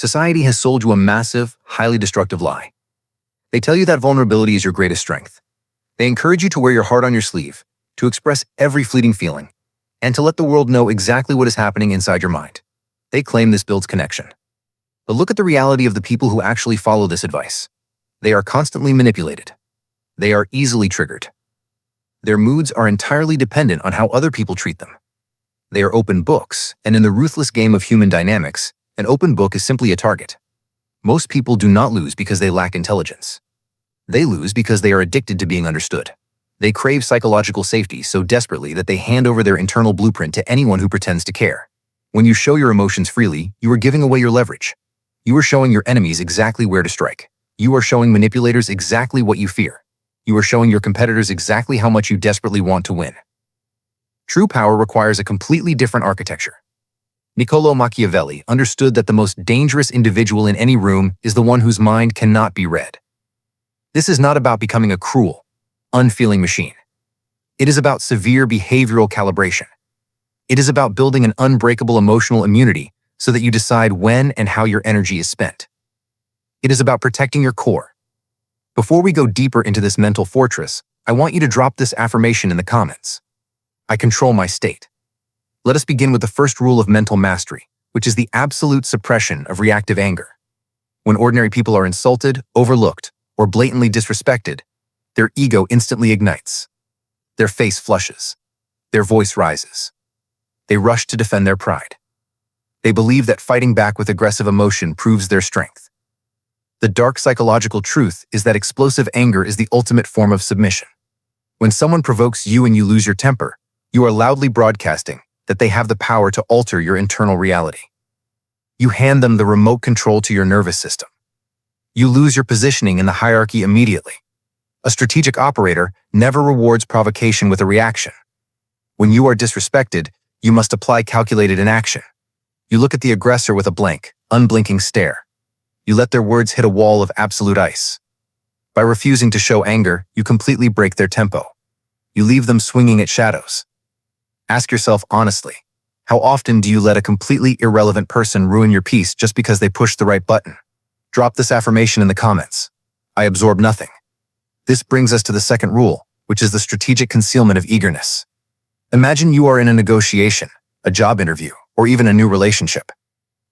Society has sold you a massive, highly destructive lie. They tell you that vulnerability is your greatest strength. They encourage you to wear your heart on your sleeve, to express every fleeting feeling, and to let the world know exactly what is happening inside your mind. They claim this builds connection. But look at the reality of the people who actually follow this advice. They are constantly manipulated. They are easily triggered. Their moods are entirely dependent on how other people treat them. They are open books, and in the ruthless game of human dynamics, an open book is simply a target. Most people do not lose because they lack intelligence. They lose because they are addicted to being understood. They crave psychological safety so desperately that they hand over their internal blueprint to anyone who pretends to care. When you show your emotions freely, you are giving away your leverage. You are showing your enemies exactly where to strike. You are showing manipulators exactly what you fear. You are showing your competitors exactly how much you desperately want to win. True power requires a completely different architecture. Niccolò Machiavelli understood that the most dangerous individual in any room is the one whose mind cannot be read. This is not about becoming a cruel, unfeeling machine. It is about severe behavioral calibration. It is about building an unbreakable emotional immunity so that you decide when and how your energy is spent. It is about protecting your core. Before we go deeper into this mental fortress, I want you to drop this affirmation in the comments. I control my state. Let us begin with the first rule of mental mastery, which is the absolute suppression of reactive anger. When ordinary people are insulted, overlooked, or blatantly disrespected, their ego instantly ignites. Their face flushes. Their voice rises. They rush to defend their pride. They believe that fighting back with aggressive emotion proves their strength. The dark psychological truth is that explosive anger is the ultimate form of submission. When someone provokes you and you lose your temper, you are loudly broadcasting that they have the power to alter your internal reality. You hand them the remote control to your nervous system. You lose your positioning in the hierarchy immediately. A strategic operator never rewards provocation with a reaction. When you are disrespected, you must apply calculated inaction. You look at the aggressor with a blank, unblinking stare. You let their words hit a wall of absolute ice. By refusing to show anger, you completely break their tempo. You leave them swinging at shadows. Ask yourself honestly, how often do you let a completely irrelevant person ruin your peace just because they pushed the right button? Drop this affirmation in the comments. I absorb nothing. This brings us to the second rule, which is the strategic concealment of eagerness. Imagine you are in a negotiation, a job interview, or even a new relationship.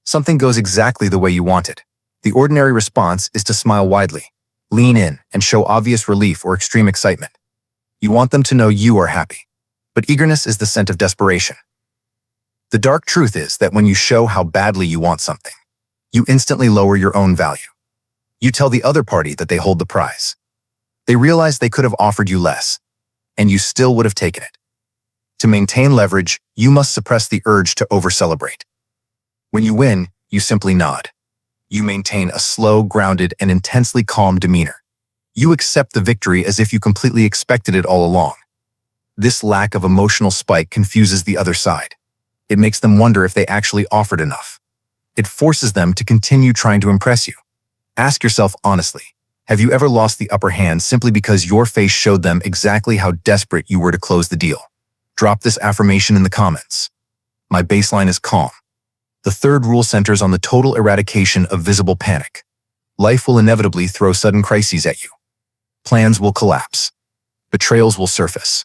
Something goes exactly the way you wanted. The ordinary response is to smile widely, lean in, and show obvious relief or extreme excitement. You want them to know you are happy. But eagerness is the scent of desperation. The dark truth is that when you show how badly you want something, you instantly lower your own value. You tell the other party that they hold the prize. They realize they could have offered you less, and you still would have taken it. To maintain leverage, you must suppress the urge to over-celebrate. When you win, you simply nod. You maintain a slow, grounded, and intensely calm demeanor. You accept the victory as if you completely expected it all along. This lack of emotional spike confuses the other side. It makes them wonder if they actually offered enough. It forces them to continue trying to impress you. Ask yourself honestly, have you ever lost the upper hand simply because your face showed them exactly how desperate you were to close the deal? Drop this affirmation in the comments. My baseline is calm. The third rule centers on the total eradication of visible panic. Life will inevitably throw sudden crises at you. Plans will collapse. Betrayals will surface.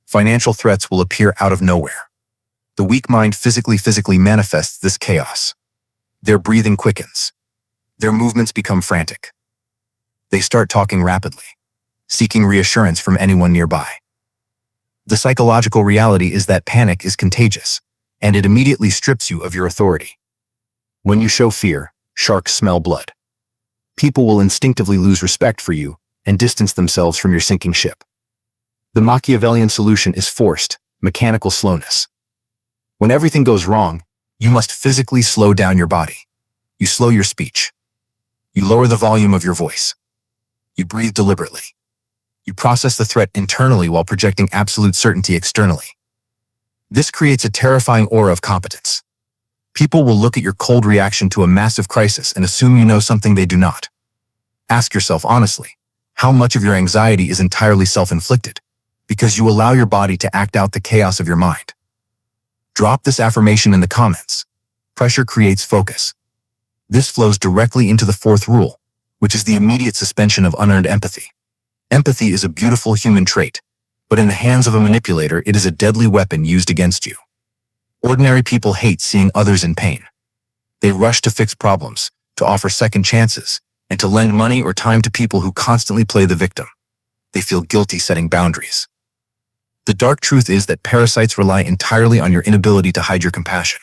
Financial threats will appear out of nowhere. The weak mind physically manifests this chaos. Their breathing quickens. Their movements become frantic. They start talking rapidly, seeking reassurance from anyone nearby. The psychological reality is that panic is contagious, and it immediately strips you of your authority. When you show fear, sharks smell blood. People will instinctively lose respect for you and distance themselves from your sinking ship. The Machiavellian solution is forced, mechanical slowness. When everything goes wrong, you must physically slow down your body. You slow your speech. You lower the volume of your voice. You breathe deliberately. You process the threat internally while projecting absolute certainty externally. This creates a terrifying aura of competence. People will look at your cold reaction to a massive crisis and assume you know something they do not. Ask yourself honestly, how much of your anxiety is entirely self-inflicted, because you allow your body to act out the chaos of your mind? Drop this affirmation in the comments. Pressure creates focus. This flows directly into the fourth rule, which is the immediate suspension of unearned empathy. Empathy is a beautiful human trait, but in the hands of a manipulator, it is a deadly weapon used against you. Ordinary people hate seeing others in pain. They rush to fix problems, to offer second chances, and to lend money or time to people who constantly play the victim. They feel guilty setting boundaries. The dark truth is that parasites rely entirely on your inability to hide your compassion.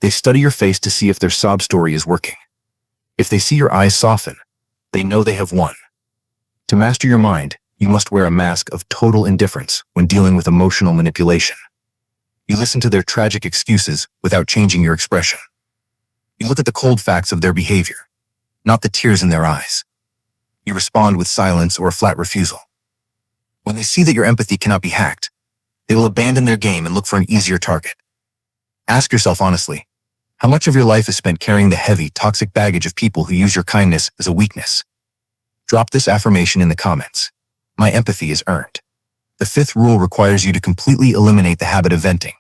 They study your face to see if their sob story is working. If they see your eyes soften, they know they have won. To master your mind, you must wear a mask of total indifference when dealing with emotional manipulation. You listen to their tragic excuses without changing your expression. You look at the cold facts of their behavior, not the tears in their eyes. You respond with silence or a flat refusal. When they see that your empathy cannot be hacked, they will abandon their game and look for an easier target. Ask yourself honestly, how much of your life is spent carrying the heavy, toxic baggage of people who use your kindness as a weakness? Drop this affirmation in the comments. My empathy is earned. The fifth rule requires you to completely eliminate the habit of venting.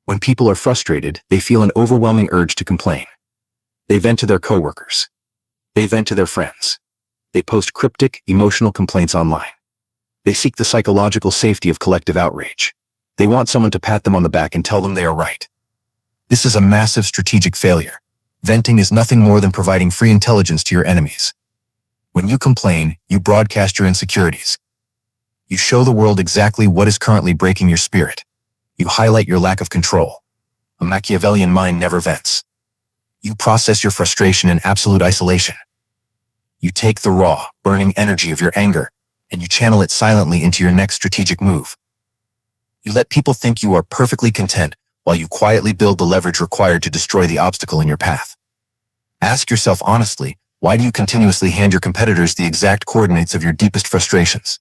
When people are frustrated, they feel an overwhelming urge to complain. They vent to their coworkers. They vent to their friends. They post cryptic, emotional complaints online. They seek the psychological safety of collective outrage. They want someone to pat them on the back and tell them they are right. This is a massive strategic failure. Venting is nothing more than providing free intelligence to your enemies. When you complain, you broadcast your insecurities. You show the world exactly what is currently breaking your spirit. You highlight your lack of control. A Machiavellian mind never vents. You process your frustration in absolute isolation. You take the raw, burning energy of your anger, and you channel it silently into your next strategic move. You let people think you are perfectly content while you quietly build the leverage required to destroy the obstacle in your path. Ask yourself honestly, why do you continuously hand your competitors the exact coordinates of your deepest frustrations?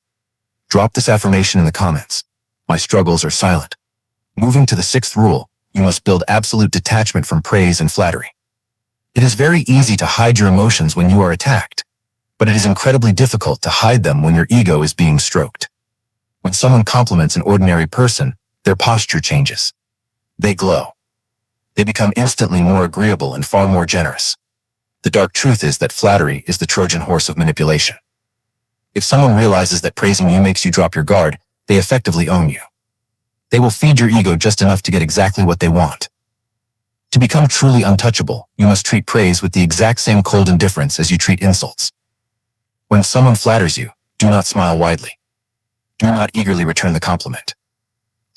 Drop this affirmation in the comments. My struggles are silent. Moving to the sixth rule, you must build absolute detachment from praise and flattery. It is very easy to hide your emotions when you are attacked, but it is incredibly difficult to hide them when your ego is being stroked. When someone compliments an ordinary person, their posture changes. They glow. They become instantly more agreeable and far more generous. The dark truth is that flattery is the Trojan horse of manipulation. If someone realizes that praising you makes you drop your guard, they effectively own you. They will feed your ego just enough to get exactly what they want. To become truly untouchable, you must treat praise with the exact same cold indifference as you treat insults. When someone flatters you, do not smile widely. Do not eagerly return the compliment.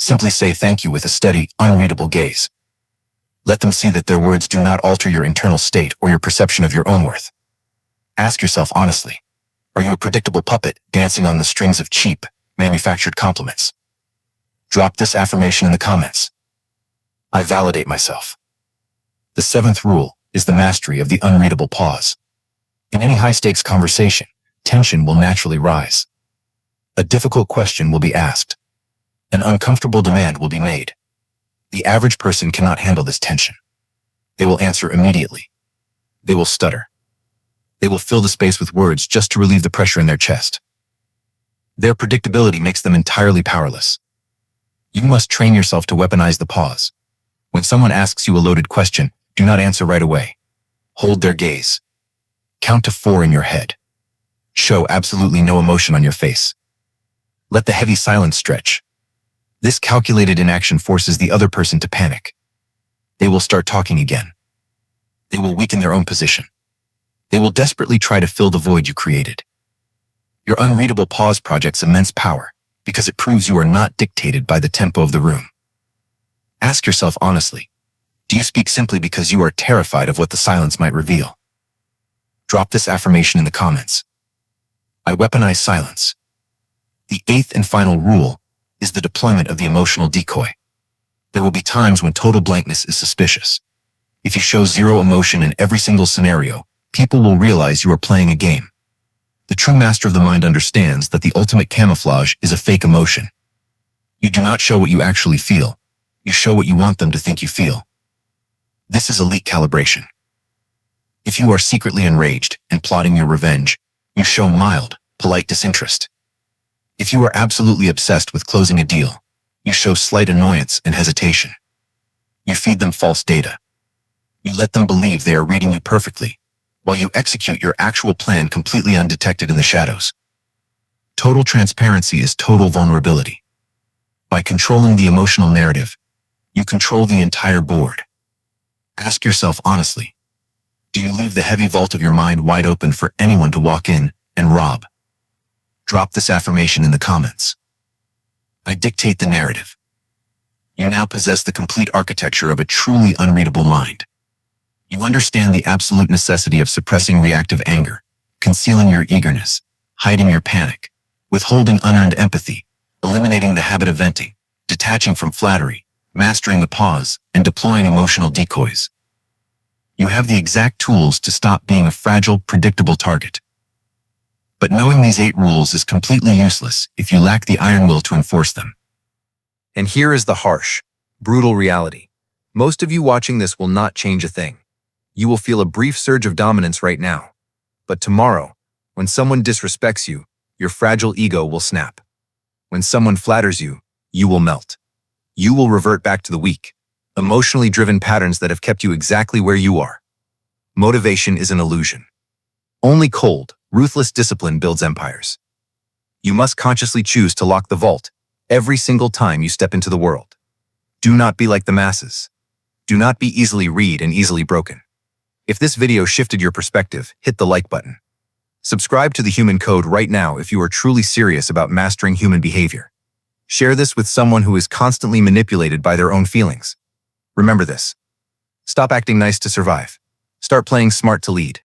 Simply say thank you with a steady, unreadable gaze. Let them see that their words do not alter your internal state or your perception of your own worth. Ask yourself honestly, are you a predictable puppet dancing on the strings of cheap, manufactured compliments? Drop this affirmation in the comments. I validate myself. The seventh rule is the mastery of the unreadable pause. In any high-stakes conversation, tension will naturally rise. A difficult question will be asked. An uncomfortable demand will be made. The average person cannot handle this tension. They will answer immediately. They will stutter. They will fill the space with words just to relieve the pressure in their chest. Their predictability makes them entirely powerless. You must train yourself to weaponize the pause. When someone asks you a loaded question, do not answer right away. Hold their gaze. Count to 4 in your head. Show absolutely no emotion on your face. Let the heavy silence stretch. This calculated inaction forces the other person to panic. They will start talking again. They will weaken their own position. They will desperately try to fill the void you created. Your unreadable pause projects immense power because it proves you are not dictated by the tempo of the room. Ask yourself honestly, do you speak simply because you are terrified of what the silence might reveal? Drop this affirmation in the comments. I weaponize silence. The eighth and final rule is the deployment of the emotional decoy. There will be times when total blankness is suspicious. If you show zero emotion in every single scenario, people will realize you are playing a game. The true master of the mind understands that the ultimate camouflage is a fake emotion. You do not show what you actually feel. You show what you want them to think you feel. This is elite calibration. If you are secretly enraged and plotting your revenge, you show mild, polite disinterest. If you are absolutely obsessed with closing a deal, you show slight annoyance and hesitation. You feed them false data. You let them believe they are reading you perfectly, while you execute your actual plan completely undetected in the shadows. Total transparency is total vulnerability. By controlling the emotional narrative, you control the entire board. Ask yourself honestly, do you leave the heavy vault of your mind wide open for anyone to walk in and rob? Drop this affirmation in the comments. I dictate the narrative. You now possess the complete architecture of a truly unreadable mind. You understand the absolute necessity of suppressing reactive anger, concealing your eagerness, hiding your panic, withholding unearned empathy, eliminating the habit of venting, detaching from flattery, mastering the pause, and deploying emotional decoys. You have the exact tools to stop being a fragile, predictable target. But knowing these 8 rules is completely useless if you lack the iron will to enforce them. And here is the harsh, brutal reality. Most of you watching this will not change a thing. You will feel a brief surge of dominance right now. But tomorrow, when someone disrespects you, your fragile ego will snap. When someone flatters you, you will melt. You will revert back to the weak, emotionally driven patterns that have kept you exactly where you are. Motivation is an illusion. Only cold, ruthless discipline builds empires. You must consciously choose to lock the vault every single time you step into the world. Do not be like the masses. Do not be easily read and easily broken. If this video shifted your perspective, hit the like button. Subscribe to The Human Code right now if you are truly serious about mastering human behavior. Share this with someone who is constantly manipulated by their own feelings. Remember this. Stop acting nice to survive. Start playing smart to lead.